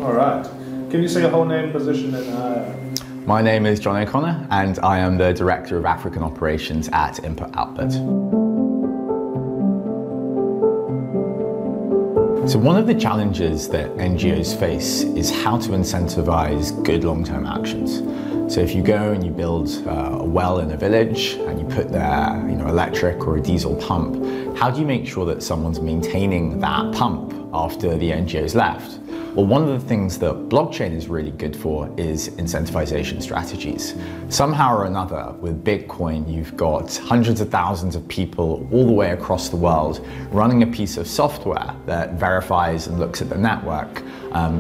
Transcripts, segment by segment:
All right. Can you say your whole name, position, and... My name is John O'Connor, and I am the Director of African Operations at Input Output. So one of the challenges that NGOs face is how to incentivize good long-term actions. So if you go and you build a well in a village and you put there, electric or a diesel pump, how do you make sure that someone's maintaining that pump after the NGO's left? Well, one of the things that blockchain is really good for is incentivization strategies. Somehow or another, with Bitcoin, you've got hundreds of thousands of people all the way across the world running a piece of software that verifies and looks at the network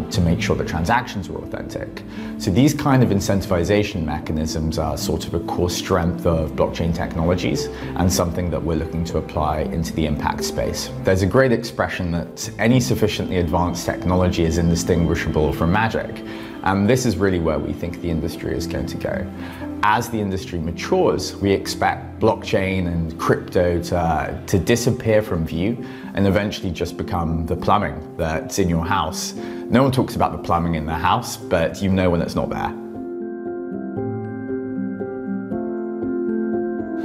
to make sure the transactions are authentic. So these kind of incentivization mechanisms are sort of a core strength of blockchain technologies and something that we're looking to apply into the impact space. There's a great expression that any sufficiently advanced technology is indistinguishable from magic. And this is really where we think the industry is going to go. As the industry matures, we expect blockchain and crypto to disappear from view and eventually just become the plumbing that's in your house. No one talks about the plumbing in their house, but you know when it's not there.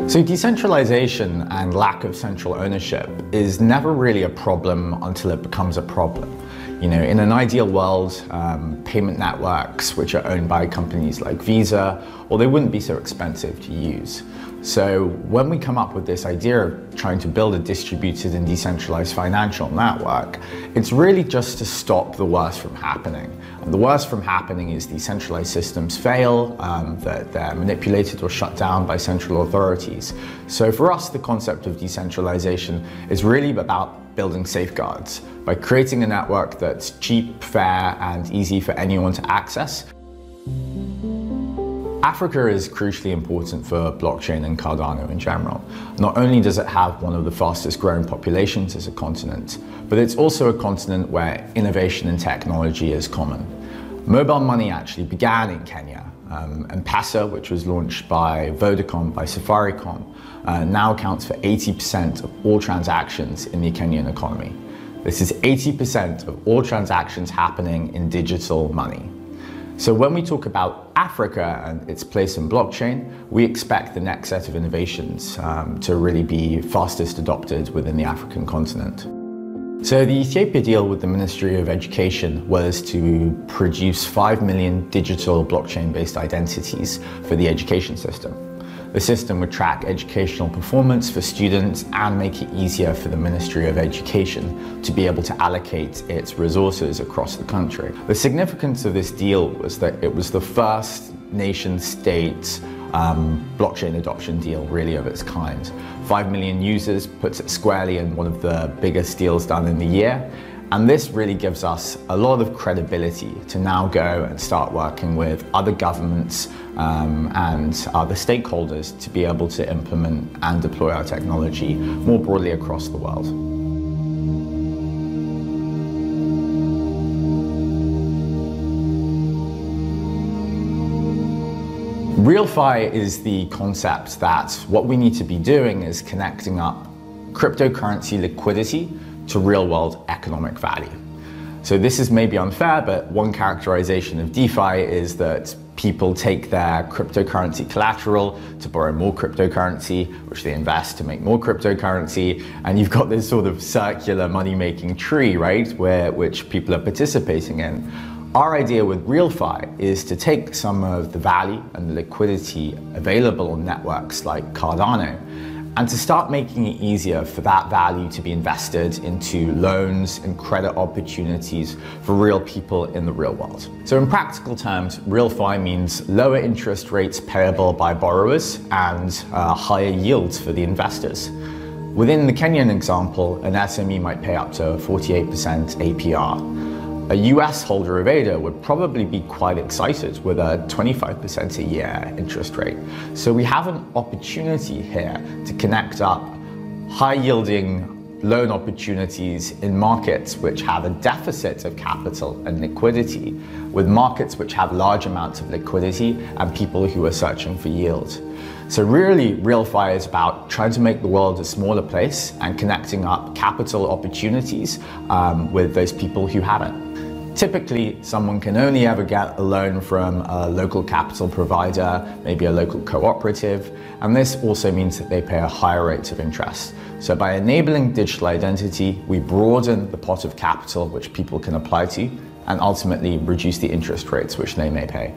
So decentralization and lack of central ownership is never really a problem until it becomes a problem. In an ideal world, payment networks which are owned by companies like Visa, well, they wouldn't be so expensive to use. So when we come up with this idea of trying to build a distributed and decentralized financial network, it's really just to stop the worst from happening. And the worst from happening is decentralized systems fail, that they're manipulated or shut down by central authorities. So for us, the concept of decentralization is really about building safeguards by creating a network that's cheap, fair, and easy for anyone to access. Africa is crucially important for blockchain and Cardano in general. Not only does it have one of the fastest growing populations as a continent, but it's also a continent where innovation and technology is common. Mobile money actually began in Kenya. M-Pesa, which was launched by Vodacom, by Safaricom, now accounts for 80% of all transactions in the Kenyan economy. This is 80% of all transactions happening in digital money. So when we talk about Africa and its place in blockchain, we expect the next set of innovations to really be fastest adopted within the African continent. So the Ethiopia deal with the Ministry of Education was to produce 5 million digital blockchain-based identities for the education system. The system would track educational performance for students and make it easier for the Ministry of Education to be able to allocate its resources across the country. The significance of this deal was that it was the first nation-state blockchain adoption deal really of its kind. 5 million users puts it squarely in one of the biggest deals done in the year. And this really gives us a lot of credibility to now go and start working with other governments and other stakeholders to be able to implement and deploy our technology more broadly across the world. RealFi is the concept that what we need to be doing is connecting up cryptocurrency liquidity to real-world economic value. So this is maybe unfair, but one characterization of DeFi is that people take their cryptocurrency collateral to borrow more cryptocurrency, which they invest to make more cryptocurrency, and you've got this sort of circular money-making tree, right, which people are participating in. Our idea with RealFi is to take some of the value and the liquidity available on networks like Cardano and to start making it easier for that value to be invested into loans and credit opportunities for real people in the real world. So in practical terms, RealFi means lower interest rates payable by borrowers and higher yields for the investors. Within the Kenyan example, an SME might pay up to 48% APR. A US holder of ADA would probably be quite excited with a 25% a year interest rate. So we have an opportunity here to connect up high-yielding loan opportunities in markets which have a deficit of capital and liquidity with markets which have large amounts of liquidity and people who are searching for yield. So really, RealFi is about trying to make the world a smaller place and connecting up capital opportunities with those people who have it. Typically, someone can only ever get a loan from a local capital provider, maybe a local cooperative, and this also means that they pay a higher rate of interest. So by enabling digital identity, we broaden the pot of capital which people can apply to, and ultimately reduce the interest rates which they may pay.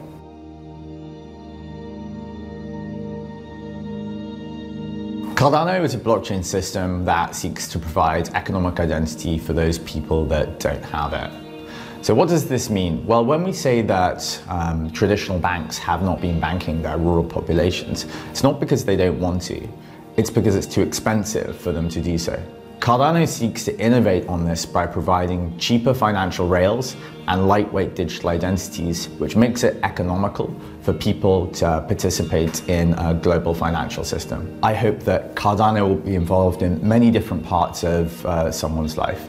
Cardano is a blockchain system that seeks to provide economic identity for those people that don't have it. So what does this mean? Well, when we say that traditional banks have not been banking their rural populations, it's not because they don't want to, it's because it's too expensive for them to do so. Cardano seeks to innovate on this by providing cheaper financial rails and lightweight digital identities, which makes it economical for people to participate in a global financial system. I hope that Cardano will be involved in many different parts of someone's life.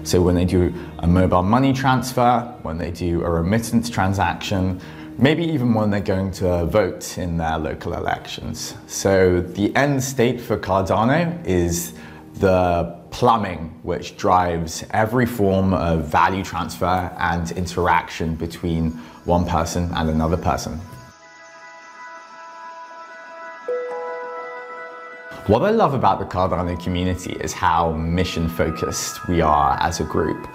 So when they do a mobile money transfer, when they do a remittance transaction, maybe even when they're going to vote in their local elections. So the end state for Cardano is the plumbing which drives every form of value transfer and interaction between one person and another person. What I love about the Cardano community is how mission-focused we are as a group.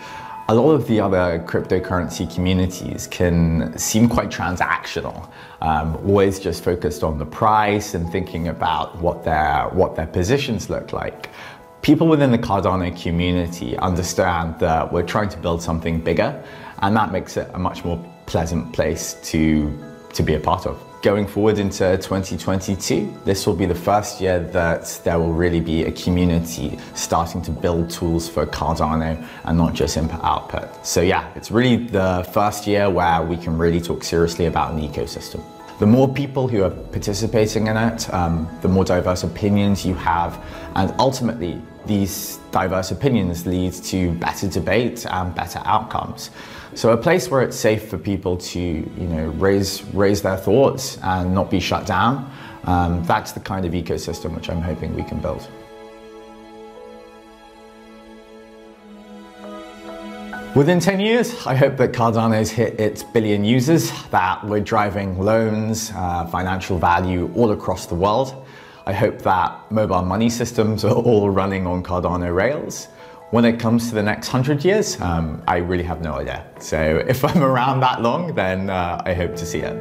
A lot of the other cryptocurrency communities can seem quite transactional, always just focused on the price and thinking about what their positions look like. People within the Cardano community understand that we're trying to build something bigger, and that makes it a much more pleasant place to be a part of. Going forward into 2022, this will be the first year that there will really be a community starting to build tools for Cardano and not just input-output. So yeah, it's really the first year where we can really talk seriously about an ecosystem. The more people who are participating in it, the more diverse opinions you have, and ultimately these diverse opinions lead to better debate and better outcomes. So a place where it's safe for people to, raise their thoughts and not be shut down. That's the kind of ecosystem which I'm hoping we can build. Within 10 years, I hope that Cardano's hit its billion users, that we're driving loans, financial value all across the world. I hope that mobile money systems are all running on Cardano rails. When it comes to the next 100 years, I really have no idea. So if I'm around that long, then I hope to see it.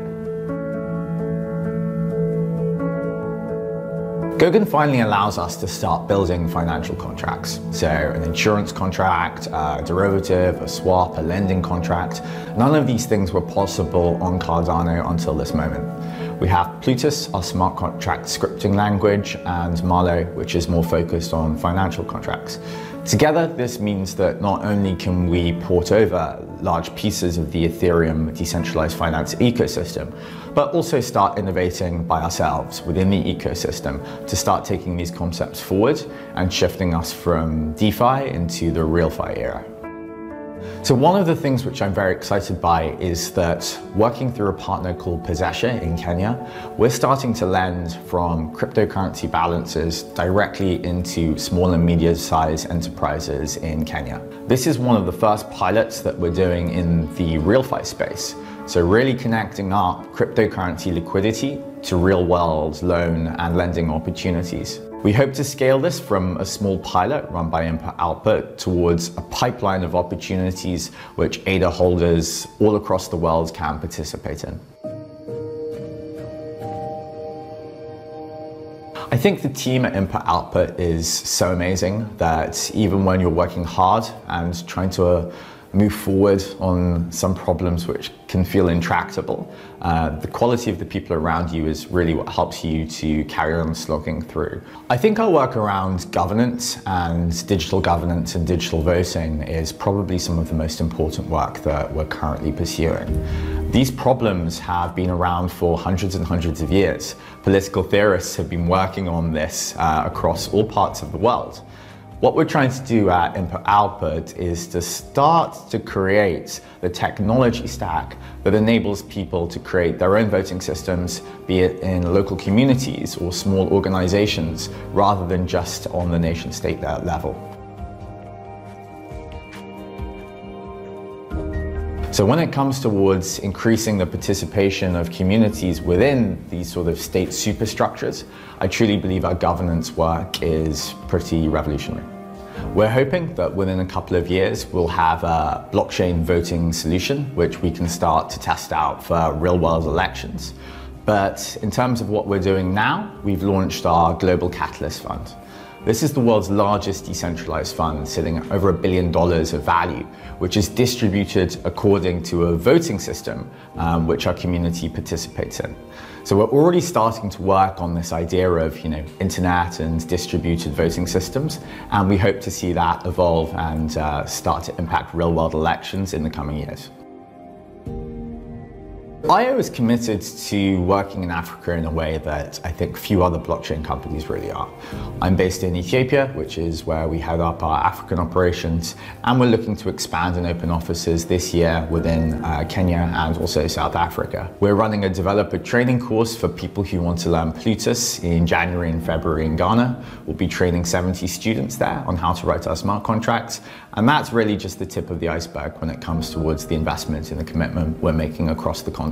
Goguen finally allows us to start building financial contracts. So an insurance contract, a derivative, a swap, a lending contract. None of these things were possible on Cardano until this moment. We have Plutus, our smart contract scripting language, and Marlow, which is more focused on financial contracts. Together, this means that not only can we port over large pieces of the Ethereum decentralized finance ecosystem, but also start innovating by ourselves within the ecosystem to start taking these concepts forward and shifting us from DeFi into the RealFi era. So one of the things which I'm very excited by is that working through a partner called Possession in Kenya, we're starting to lend from cryptocurrency balances directly into small and medium-sized enterprises in Kenya. This is one of the first pilots that we're doing in the RealFi space. So really connecting up cryptocurrency liquidity to real-world loan and lending opportunities. We hope to scale this from a small pilot run by input-output towards a pipeline of opportunities which ADA holders all across the world can participate in. I think the team at input-output is so amazing that even when you're working hard and trying to move forward on some problems which can feel intractable, the quality of the people around you is really what helps you to carry on slogging through. I think our work around governance and digital voting is probably some of the most important work that we're currently pursuing. These problems have been around for hundreds and hundreds of years. Political theorists have been working on this across all parts of the world. What we're trying to do at input-output is to start to create the technology stack that enables people to create their own voting systems, be it in local communities or small organizations, rather than just on the nation-state level. So when it comes towards increasing the participation of communities within these sort of state superstructures, I truly believe our governance work is pretty revolutionary. We're hoping that within a couple of years, we'll have a blockchain voting solution, which we can start to test out for real-world elections. But in terms of what we're doing now, we've launched our Global Catalyst Fund. This is the world's largest decentralized fund, sitting at over $1 billion of value, which is distributed according to a voting system, which our community participates in. So we're already starting to work on this idea of, internet and distributed voting systems, and we hope to see that evolve and start to impact real-world elections in the coming years. IO is committed to working in Africa in a way that I think few other blockchain companies really are. I'm based in Ethiopia, which is where we head up our African operations, and we're looking to expand and open offices this year within Kenya and also South Africa. We're running a developer training course for people who want to learn Plutus in January and February in Ghana. We'll be training 70 students there on how to write our smart contracts, and that's really just the tip of the iceberg when it comes towards the investment and the commitment we're making across the continent.